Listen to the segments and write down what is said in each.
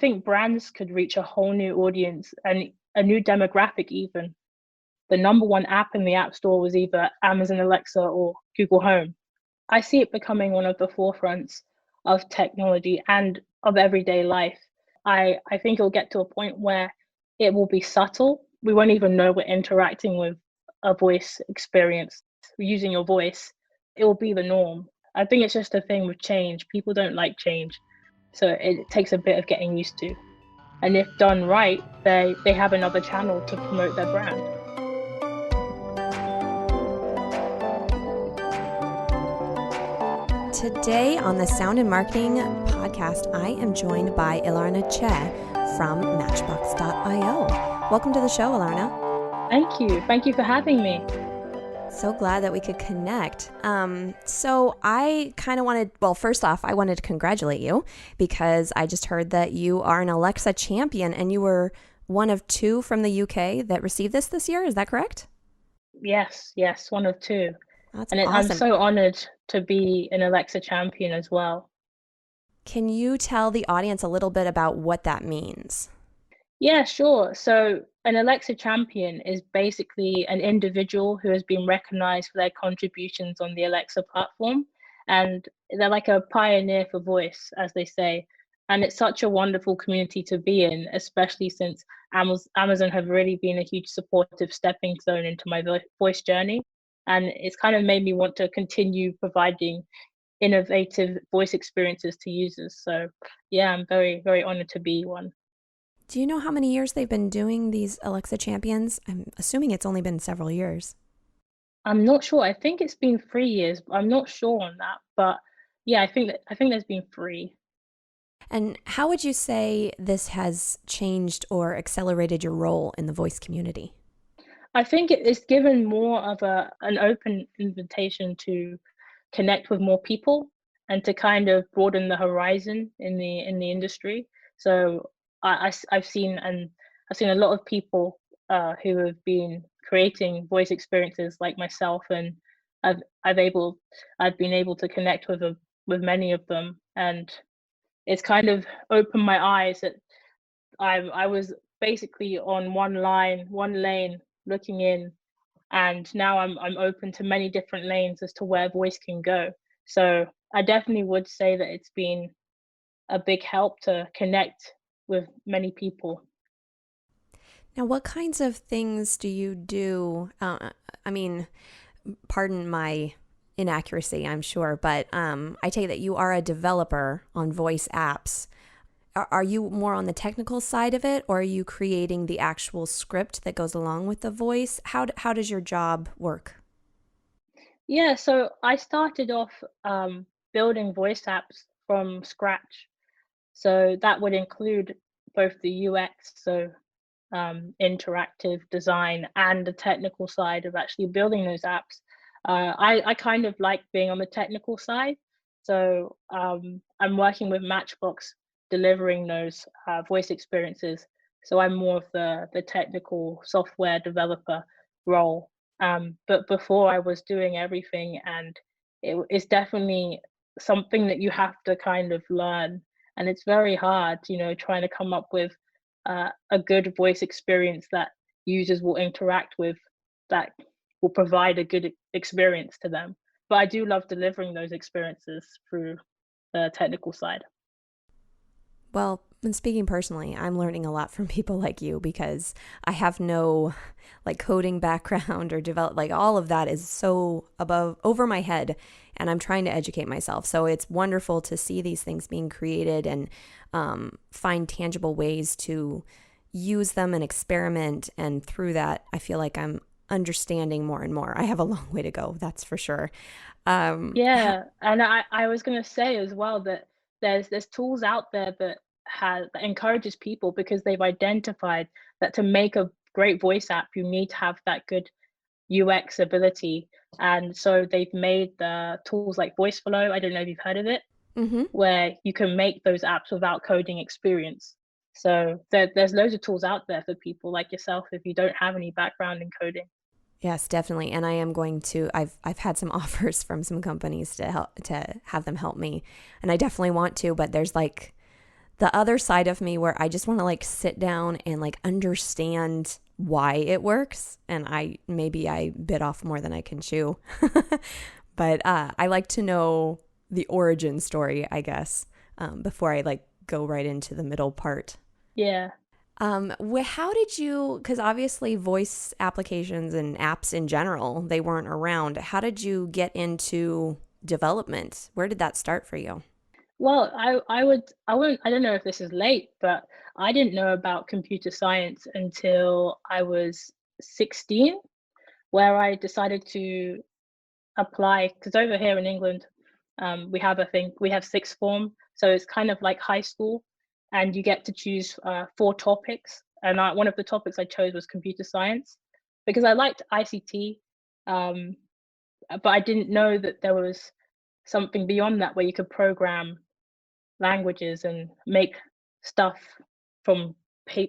think brands could reach a whole new audience and a new demographic even. The number one app in the App Store was either Amazon Alexa or Google Home. I see it becoming one of the forefronts of technology and of everyday life. I think it'll get to a point where it will be subtle. We won't even know we're interacting with a voice experience, using your voice. It will be the norm. I think it's just a thing with change. People don't like change. So it takes a bit of getting used to. And if done right, they have another channel to promote their brand. Today on the Sound and Marketing podcast, I am joined by Ilarna Nche from Matchbox.io. Welcome to the show, Ilarna. Thank you. Thank you for having me. So glad that we could connect. So I kind of wanted, well, first off, I wanted to congratulate you because I just heard that you are an Alexa champion and you were one of two from the UK that received this year. Is that correct? Yes, one of two. That's And awesome. I'm so honored to be an Alexa champion as well. Can you tell the audience a little bit about what that means? Yeah, sure. So an Alexa champion is basically an individual who has been recognized for their contributions on the Alexa platform. And they're like a pioneer for voice, as they say. And it's such a wonderful community to be in, especially since Amazon have really been a huge supportive stepping stone into my voice journey. And it's kind of made me want to continue providing innovative voice experiences to users. So yeah, I'm very, very honored to be one. Do you know how many years they've been doing these Alexa champions? I'm assuming it's only been several years. I'm not sure. I think it's been 3 years, but I'm not sure on that. But yeah, I think there's been three. And how would you say this has changed or accelerated your role in the voice community? I think it's given more of an open invitation to connect with more people and to kind of broaden the horizon in the industry. So I've seen a lot of people who have been creating voice experiences like myself, and I've been able to connect with many of them, and it's kind of opened my eyes that I was basically on one lane looking in, and now I'm open to many different lanes as to where voice can go. So I definitely would say that it's been a big help to connect with many people. Now, what kinds of things do you do? I mean, pardon my inaccuracy, I'm sure, but I take it that you are a developer on voice apps. Are you more on the technical side of it, or are you creating the actual script that goes along with the voice? How does your job work? Yeah, so I started off building voice apps from scratch. So that would include both the UX, so interactive design, and the technical side of actually building those apps. I kind of like being on the technical side. So I'm working with Matchbox delivering those voice experiences. So I'm more of the technical software developer role. But before I was doing everything, and it's definitely something that you have to kind of learn. And it's very hard, trying to come up with a good voice experience that users will interact with, that will provide a good experience to them. But I do love delivering those experiences through the technical side. Well, and speaking personally, I'm learning a lot from people like you because I have no coding background or develop, all of that is so over my head, and I'm trying to educate myself. So it's wonderful to see these things being created and find tangible ways to use them and experiment. And through that, I feel like I'm understanding more and more. I have a long way to go, that's for sure. Yeah, and I was going to say as well that there's tools out there that encourages people, because they've identified that to make a great voice app, you need to have that good UX ability. And so they've made the tools like VoiceFlow. I don't know if you've heard of it, Mm-hmm. where you can make those apps without coding experience. So there's loads of tools out there for people like yourself if you don't have any background in coding. Yes, definitely. And I am going to, I've had some offers from some companies to have them help me. And I definitely want to, but there's the the other side of me where I just want to like sit down and like understand why it works. And I bit off more than I can chew. But I like to know the origin story, I guess, before I like go right into the middle part. Yeah. How did you, because obviously voice applications and apps in general, they weren't around. How did you get into development? Where did that start for you? Well, I don't know if this is late, but I didn't know about computer science until I was 16, where I decided to apply, because over here in England, we have sixth form, so it's kind of like high school, and you get to choose four topics. And one of the topics I chose was computer science because I liked ICT, um, but I didn't know that there was something beyond that where you could program languages and make stuff from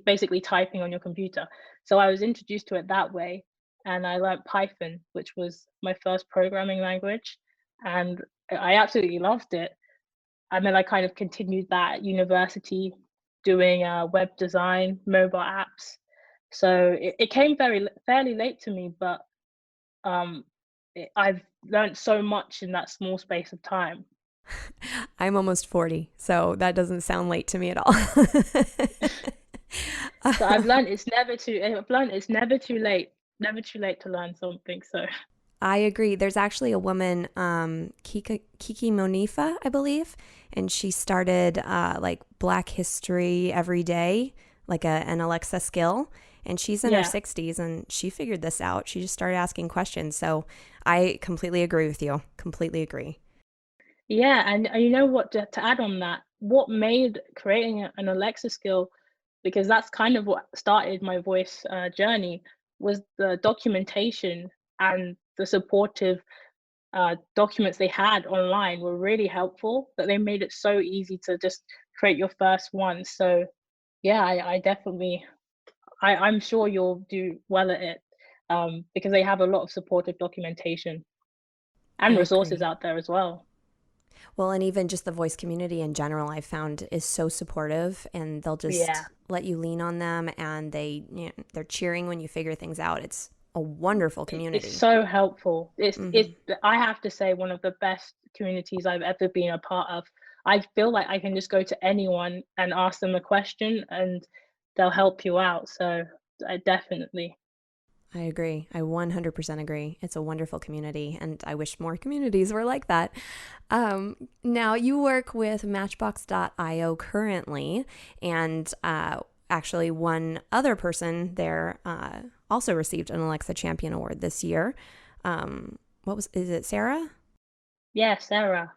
basically typing on your computer. So I was introduced to it that way, and I learned Python, which was my first programming language, and I absolutely loved it. And then I kind of continued that at university, doing web design, mobile apps. So it came fairly late to me, but um, I've learned so much in that small space of time. I'm almost 40, so that doesn't sound late to me at all. So I've learned it's never too. I've learned it's never too late to learn something. So I agree. There's actually a woman, Kiki Monifa, I believe, and she started like Black History Every Day, like an Alexa skill. And she's in her yeah, 60s and she figured this out. She just started asking questions. So I completely agree with you. Completely agree. yeah, and you know what? To add on that, what made creating an Alexa skill, because that's kind of what started my voice journey, was the documentation and the supportive documents they had online were really helpful. That they made it so easy to just create your first one. So yeah, I definitely, I'm sure you'll do well at it, because they have a lot of supportive documentation I and resources agree. out there as well. Well, and even just the voice community in general, I've found is so supportive, and they'll Yeah, just let you lean on them, and they're cheering when you figure things out. It's a wonderful it's community. so helpful. It's Hmm. I have to say one of the best communities I've ever been a part of. I feel like I can just go to anyone and ask them a question and they'll help you out. So I definitely. I agree. I 100% agree. It's a wonderful community, and I wish more communities were like that. Now, you work with Matchbox.io currently, and actually, one other person there also received an Alexa Champion Award this year. Is it Sarah? Yeah, Sarah.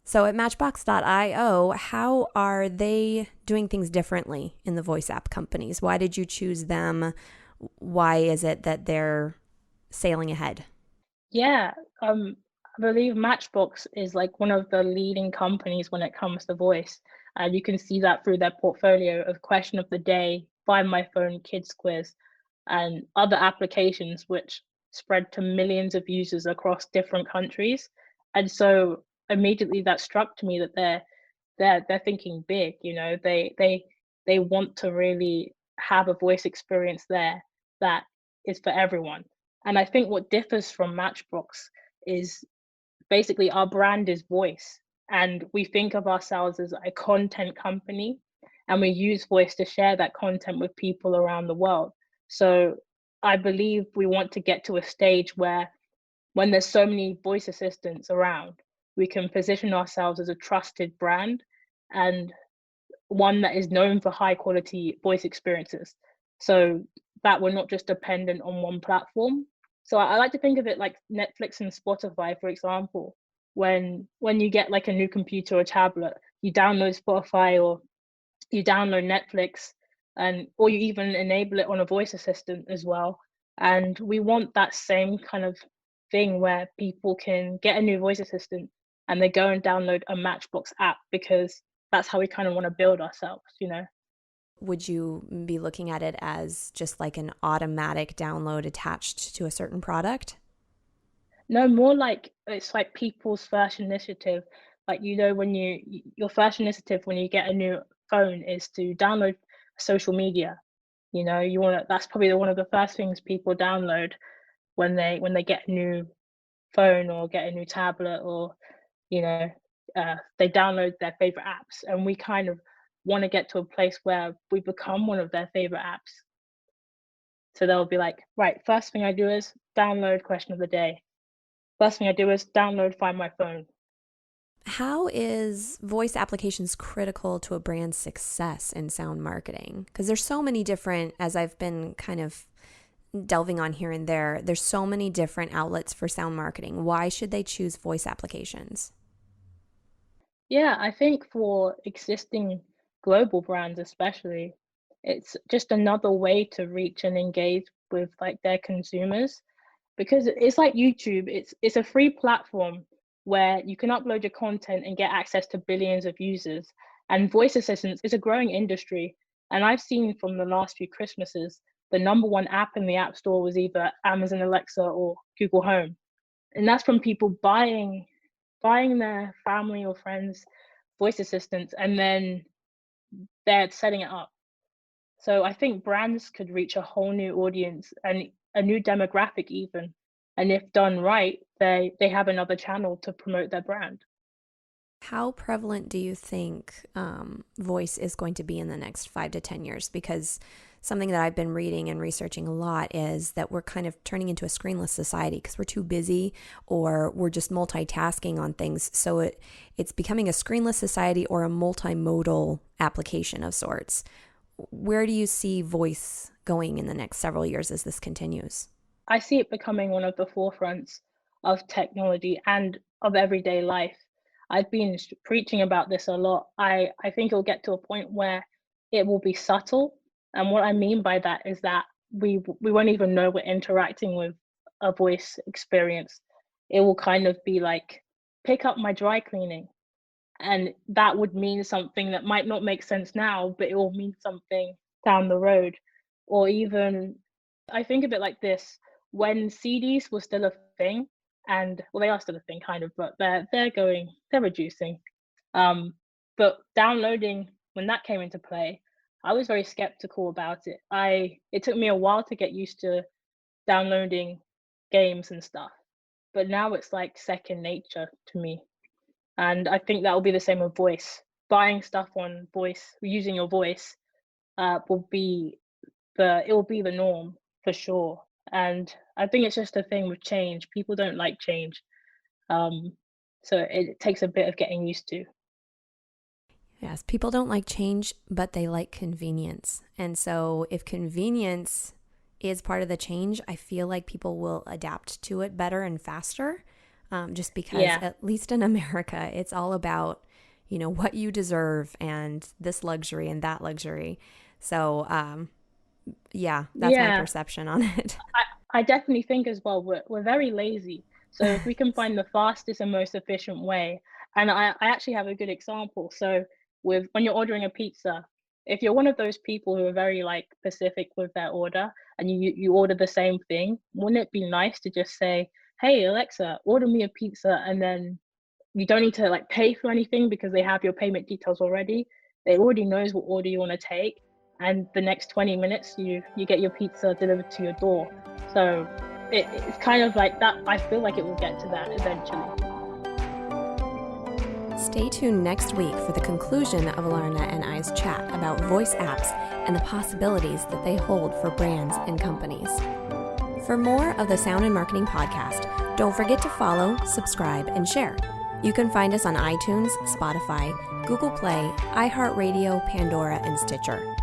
So at Matchbox.io, how are they doing things differently in the voice app companies? Why did you choose them? Why is it that they're sailing ahead? Yeah, I believe Matchbox is like one of the leading companies when it comes to voice. And you can see that through their portfolio of Question of the Day, Find My Phone, Kids Quiz, and other applications which spread to millions of users across different countries. And so immediately that struck to me that they're thinking big, you know, they want to really have a voice experience there that is for everyone. And I think what differs from Matchbox is basically our brand is voice. And we think of ourselves as a content company and we use voice to share that content with people around the world. So I believe we want to get to a stage where when there's so many voice assistants around, we can position ourselves as a trusted brand and one that is known for high quality voice experiences. So that we're not just dependent on one platform. So I like to think of it like Netflix and Spotify, for example. When you get like a new computer or tablet, you download Spotify or you download Netflix, and or you even enable it on a voice assistant as well. And we want that same kind of thing where people can get a new voice assistant and they go and download a Matchbox app because that's how we kind of want to build ourselves, you know. Would you be looking at it as just like an automatic download attached to a certain product? No, more like it's like people's first initiative. Like, you know, when your first initiative when you get a new phone is to download social media. That's probably one of the first things people download when they get a new phone or get a new tablet, or you know they download their favorite apps, and we kind of want to get to a place where we become one of their favorite apps. So they'll be like, right, first thing I do is download question of the day. First thing I do is download Find My Phone. How is voice applications critical to a brand's success in sound marketing? Because there's so many different, as I've been kind of delving on here and there's so many different outlets for sound marketing. Why should they choose voice applications? Yeah, I think for existing global brands especially, it's just another way to reach and engage with like their consumers, because it's like YouTube. It's a free platform where you can upload your content and get access to billions of users. And voice assistants is a growing industry. And I've seen from the last few Christmases, the number one app in the App Store was either Amazon Alexa or Google Home. And that's from people buying their family or friends voice assistants, and then they're setting it up. So I think brands could reach a whole new audience and a new demographic even. And if done right, they have another channel to promote their brand. How prevalent do you think voice is going to be in the next 5 to 10 years? Because something that I've been reading and researching a lot is that we're kind of turning into a screenless society because we're too busy, or we're just multitasking on things. So it's becoming a screenless society or a multimodal application of sorts. Where do you see voice going in the next several years as this continues? I see it becoming one of the forefronts of technology and of everyday life. I've been preaching about this a lot. I think it'll get to a point where it will be subtle. And what I mean by that is that we won't even know we're interacting with a voice experience. It will kind of be like, pick up my dry cleaning. And that would mean something that might not make sense now, but it will mean something down the road. Or even, I think of it like this: when CDs were still a thing, and well, they are still a thing, kind of, but they're reducing. But downloading, when that came into play, I was very skeptical about it. It took me a while to get used to downloading games and stuff, but now it's like second nature to me. And I think that will be the same with voice. Buying stuff on voice, using your voice, will be it will be the norm for sure. And I think it's just a thing with change. People don't like change, um, so it takes a bit of getting used to. Yes, people don't like change, but they like convenience. And so if convenience is part of the change, I feel like people will adapt to it better and faster. Just because, Yeah, at least in America, it's all about, what you deserve and this luxury and that luxury. So, yeah, that's my yeah. perception on it. I definitely think as well we're very lazy. So if we can find the fastest and most efficient way, and I actually have a good example. So with when you're ordering a pizza, if you're one of those people who are very like specific with their order, and you order the same thing, wouldn't it be nice to just say, "Hey Alexa, order me a pizza," and then you don't need to like pay for anything because they have your payment details already. They already knows what order you want to take, and the next 20 minutes you get your pizza delivered to your door. So it's kind of like that. I feel like it will get to that eventually. Stay tuned next week for the conclusion of Ilarna and I's chat about voice apps and the possibilities that they hold for brands and companies. For more of the Sound and Marketing Podcast, don't forget to follow, subscribe, and share. You can find us on iTunes, Spotify, Google Play, iHeartRadio, Pandora, and Stitcher.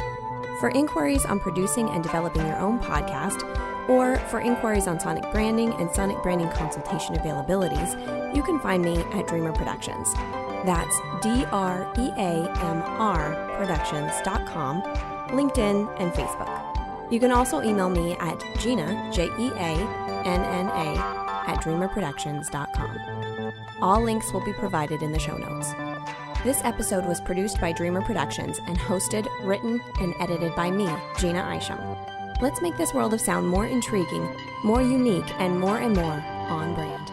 For inquiries on producing and developing your own podcast, or for inquiries on sonic branding and sonic branding consultation availabilities, you can find me at Dreamr Productions. That's DREAMR Productions.com, LinkedIn, and Facebook. You can also email me at Jeanna, JEANNA, at dreamrproductions.com. All links will be provided in the show notes. This episode was produced by Dreamr Productions and hosted, written, and edited by me, Jeanna Isham. Let's make this world of sound more intriguing, more unique, and more on brand.